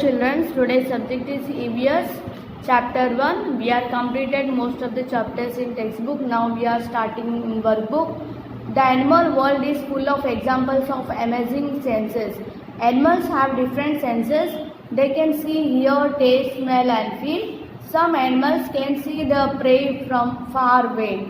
children, today's subject is EVS chapter 1. We are completed most of the chapters in textbook. Now we are starting in workbook. The animal world is full of examples of amazing senses. Animals have different senses. They can see, hear, taste, smell and feel. Some animals can see the prey from far away.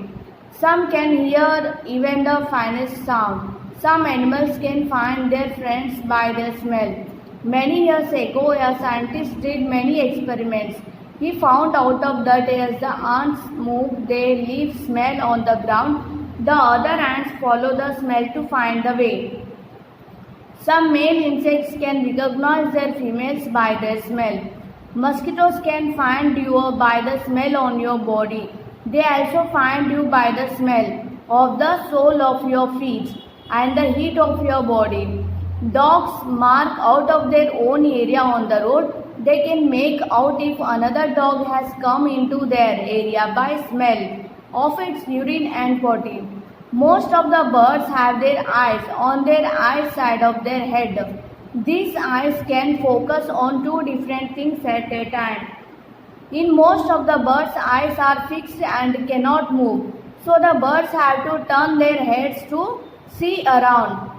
Some can hear even the finest sound. Some animals can find their friends by their smell. Many years ago, a scientist did many experiments. He found out of that as the ants move, they leave smell on the ground. The other ants follow the smell to find the way. Some male insects can recognize their females by their smell. Mosquitoes can find you by the smell on your body. They also find you by the smell of the sole of your feet and the heat of your body. Dogs mark out of their own area on the road. They can make out if another dog has come into their area by smell of its urine and potty. Most of the birds have their eyes on their eye side of their head. These eyes can focus on two different things at a time. In most of the birds, eyes are fixed and cannot move, so the birds have to turn their heads to see around.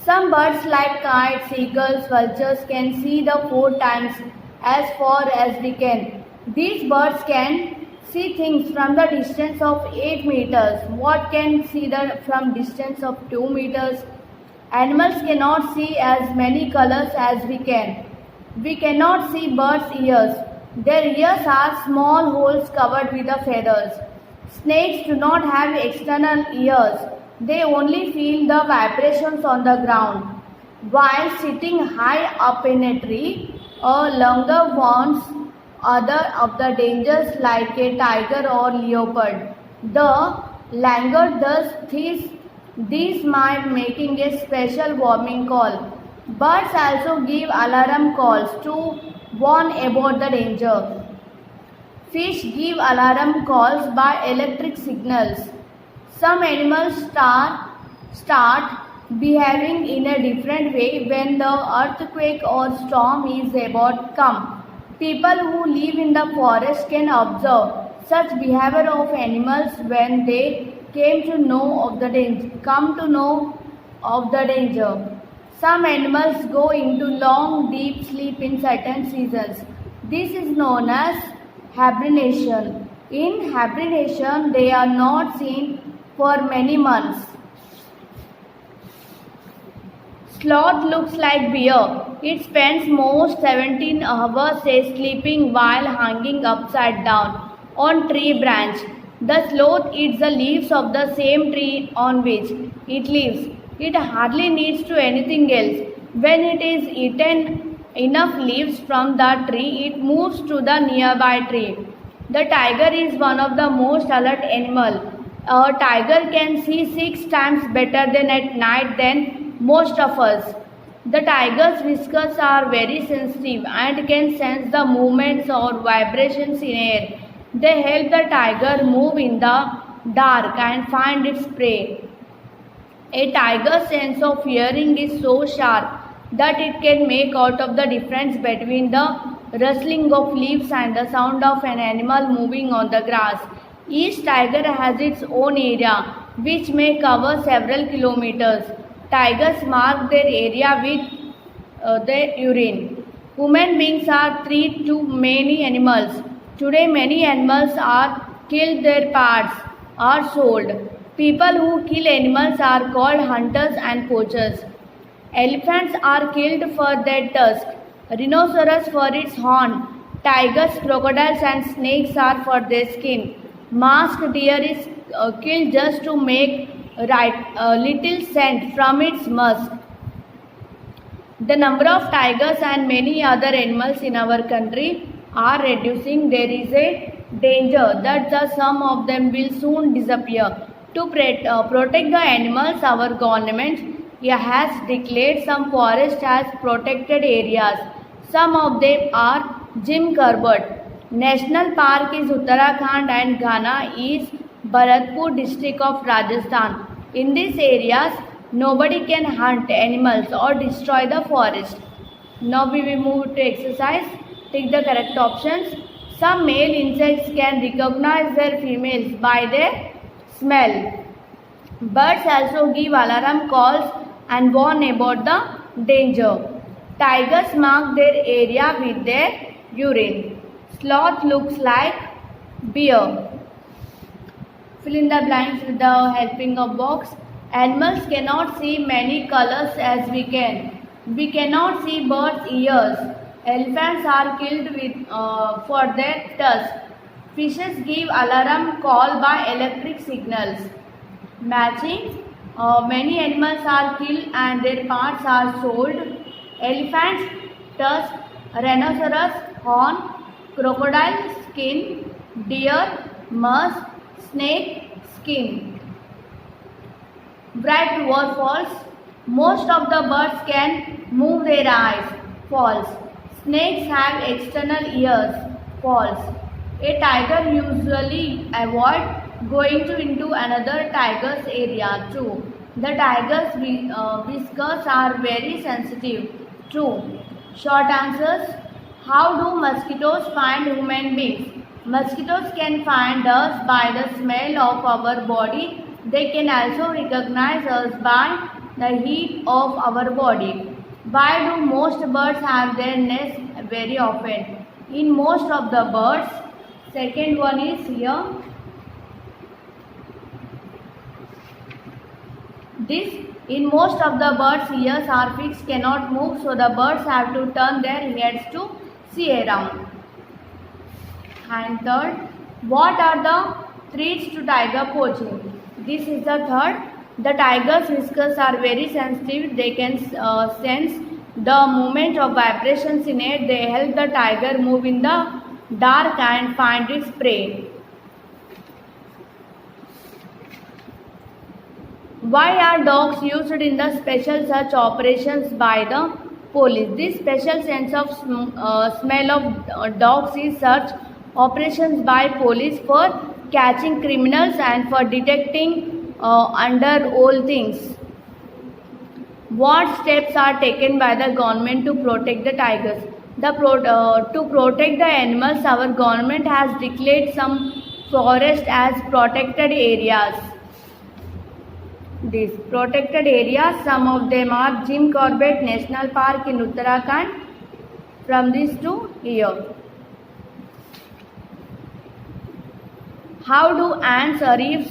Some birds like kites, eagles, vultures can see the 4 times as far as we can. These birds can see things from the distance of 8 meters. What can see from distance of 2 meters? Animals cannot see as many colors as we can. We cannot see birds' ears. Their ears are small holes covered with the feathers. Snakes do not have external ears. They only feel the vibrations on the ground. While sitting high up in a tree, a langur warns other of the dangers like a tiger or leopard. The langur does this by making a special warning call. Birds also give alarm calls to warn about the danger. Fish give alarm calls by electric signals. Some animals start behaving in a different way when the earthquake or storm is about to come. People who live in the forest can observe such behavior of animals when they come to know of the danger. Some animals go into long deep sleep in certain seasons. This is known as hibernation. In hibernation, they are not seen for many months. Sloth looks like bear. It spends most 17 hours sleeping while hanging upside down on tree branch. The sloth eats the leaves of the same tree on which it lives. It hardly needs to anything else. When it is eaten enough leaves from the tree, it moves to the nearby tree. The tiger is one of the most alert animals. A tiger can see 6 times better than at night than most of us. The tiger's whiskers are very sensitive and can sense the movements or vibrations in air. They help the tiger move in the dark and find its prey. A tiger's sense of hearing is so sharp that it can make out of the difference between the rustling of leaves and the sound of an animal moving on the grass. Each tiger has its own area, which may cover several kilometers. Tigers mark their area with their urine. Human beings are treated to many animals. Today, many animals are killed, their parts are sold. People who kill animals are called hunters and poachers. Elephants are killed for their tusk, rhinoceros for its horn. Tigers, crocodiles and snakes are for their skin. Masked deer is killed just to make little scent from its musk. The number of tigers and many other animals in our country are reducing. There is a danger that some of them will soon disappear. To protect the animals, our government has declared some forests as protected areas. Some of them are Jim Corbett National Park is Uttarakhand and Ghana is Bharatpur district of Rajasthan. In these areas, nobody can hunt animals or destroy the forest. Now we will move to exercise. Take the correct options. Some male insects can recognize their females by their smell. Birds also give alarm calls and warn about the danger. Tigers mark their area with their urine. Sloth looks like bear. Fill in the blanks with the helping of box. Animals cannot see many colors as we can. We cannot see birds' ears. Elephants are killed for their tusk. Fishes give alarm call by electric signals. Matching. Many animals are killed and their parts are sold. Elephants, tusk, rhinoceros, horn, crocodile, skin, deer, musk, snake, skin. Right or false? Most of the birds can move their eyes. False. Snakes have external ears. False. A tiger usually avoids going into another tiger's area. True. The tiger's whiskers are very sensitive. True. Short answers. How do mosquitoes find human beings? Mosquitoes can find us by the smell of our body. They can also recognize us by the heat of our body. Why do most birds have their nest very often? In most of the birds, second one is here. In most of the birds, ears are fixed, cannot move, so the birds have to turn their heads to see around. And third, what are the threats to tiger poaching? This is the third. The tiger's whiskers are very sensitive. They can sense the movement of vibrations in it. They help the tiger move in the dark and find its prey. Why are dogs used in the special search operations by the police? This special sense of smell of dogs is search operations by police for catching criminals and for detecting under all things. What steps are taken by the government to protect the tigers? To protect the animals, our government has declared some forests as protected areas. These protected areas, some of them are Jim Corbett National Park in Uttarakhand, from this to here. How do ants arrive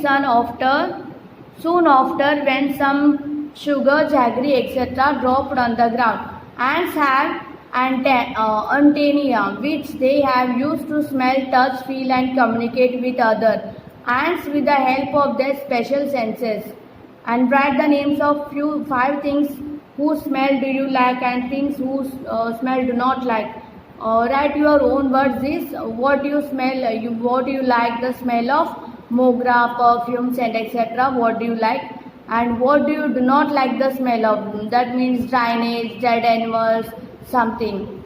soon after when some sugar, jaggery, etc. dropped on the ground? Ants have antennae which they have used to smell, touch, feel and communicate with others. Ants with the help of their special senses. And write the names of 5 things whose smell do you like and things whose smell do not like. Write your own words. This what you smell, what you like the smell of mogra, perfumes and etc. What do you like and what do you do not like the smell of? That means drainage, dead animals, something.